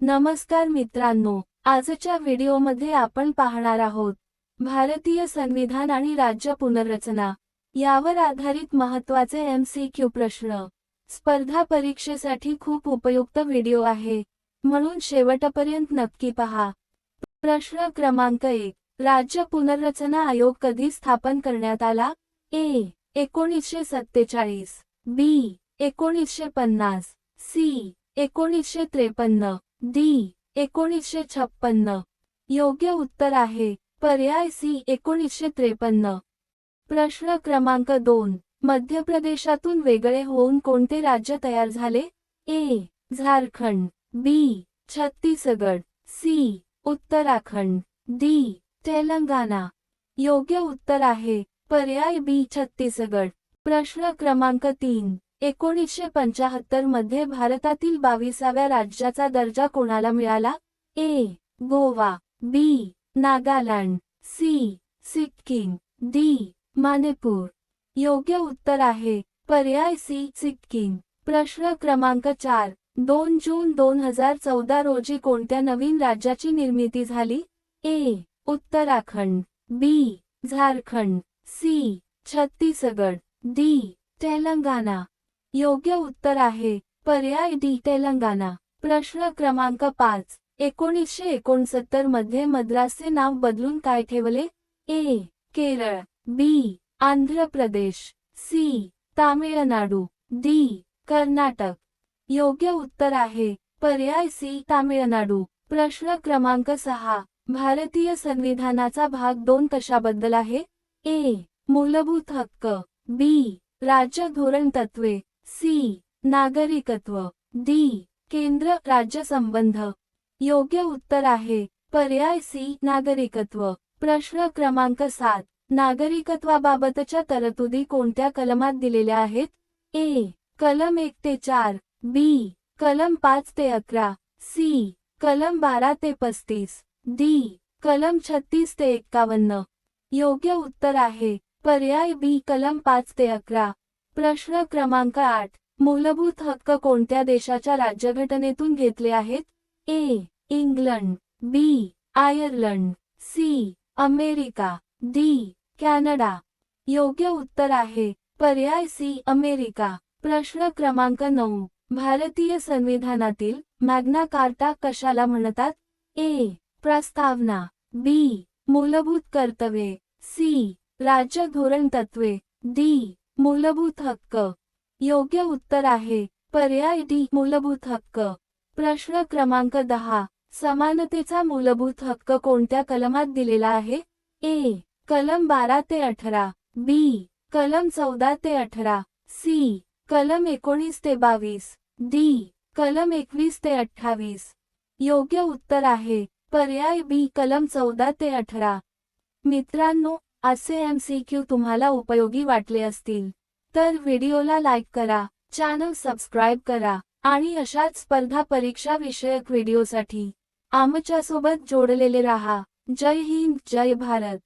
नमस्कार मित्रांनो, आजच्या व्हिडिओमध्ये आपण पाहणार आहोत भारतीय संविधान आणि राज्य पुनर्रचना यावर आधारित महत्त्वाचे MCQ प्रश्न। स्पर्धा परीक्षेसाठी खूप उपयुक्त व्हिडिओ आहे, म्हणून शेवटपर्यंत नक्की पहा। प्रश्न क्रमांक 1, राज्य पुनर्रचना आयोग कधी स्थापन करण्यात आला? A. 1947, B. 1950, C. 1953, D. 1956। योग्य उत्तर आहे पर्याय C. 1953। प्रश्न क्रमांक 2, मध्य प्रदेशातून वेगळे होऊन कोणते राज्य तयार झाले? A. Jharkhand, B. Chhattisgarh, C. Uttarakhand, D. Telangana. योग्य उत्तर आहे पर्याय B. छत्तीसगड। प्रश्न क्रमांक 3, 1975 मध्ये भारतातील 22व्या राज्याचा दर्जा कोणाला मिळाला? A. Goa, B. Nagaland, C. Sikkim, D. Manipur. योग्य उत्तर आहे पर्याय C. सिक्कीम। प्रश्न क्रमांक 4, 2 जून 2014 रोजी कोणत्या नवीन राज्याची निर्मिती झाली? A. Uttarakhand, B. Jharkhand, C. Chhattisgarh, D. Telangana. योग्य उत्तर आहे पर्याय D. तेलंगणा। प्रश्न क्रमांक 5, 1969 मध्ये मद्रासचे नाव बदलून काय ठेवले? A. Kerala, B. Andhra Pradesh, C. Tamil Nadu, D. Karnataka. योग्य उत्तर आहे पर्याय C. तामिळनाडू। प्रश्न क्रमांक 6, भारतीय संविधानाचा भाग 2 कशाबद्दल आहे? A. मूलभूत हक्क, B. राज्य धोरण तत्त्वे, C. नागरिकत्व, D. केंद्र राज्य संबंध। योग्य उत्तर आहे पर्याय C. नागरिकत्व। प्रश्न क्रमांक 7, नागरिकत्वाबाबतच्या तरतुदी कोणत्या कलमात दिलेल्या आहेत? A. कलम 1 ते 4, B. कलम 5 ते 11, C. कलम 12 ते 35, D. कलम 36 ते 51। योग्य उत्तर आहे पर्याय B. कलम 5 ते 11। प्रश्न क्रमांक 8, मूलभूत हक्क कोणत्या देशाच्या राज्यघटनेतून घेतले आहेत? A. England, B. Ireland, C. America, D. Canada. योग्य उत्तर आहे पर्याय C. अमेरिका। प्रश्न क्रमांक 9, भारतीय संविधानातील मॅग्ना कार्टा कशाला म्हणतात? A. प्रस्तावना, B. मूलभूत कर्तव्ये, C. राज्य धोरण तत्त्वे, D. मूलभूत हक्क। योग्य उत्तर आहे पर्याय D. मूलभूत हक्क। प्रश्न क्रमांक 10, समानतेचा मूलभूत हक्क कोणत्या कलमात दिलेला आहे? A. कलम 12 ते 18, B. कलम 14 ते 18, C. कलम 19 ते 22, D. कलम 21 ते 28। योग्य उत्तर आहे पर्याय B. कलम 14 ते 18। मित्रांनो, असे MCQ तुम्हाला उपयोगी वाटले असतील तर व्हिडिओला लाईक करा, चॅनल सबस्क्राइब करा आणि अशाच स्पर्धा परीक्षा विषयक व्हिडिओसाठी आमच्यासोबत जोडलेले राहा। जय हिंद, जय भारत।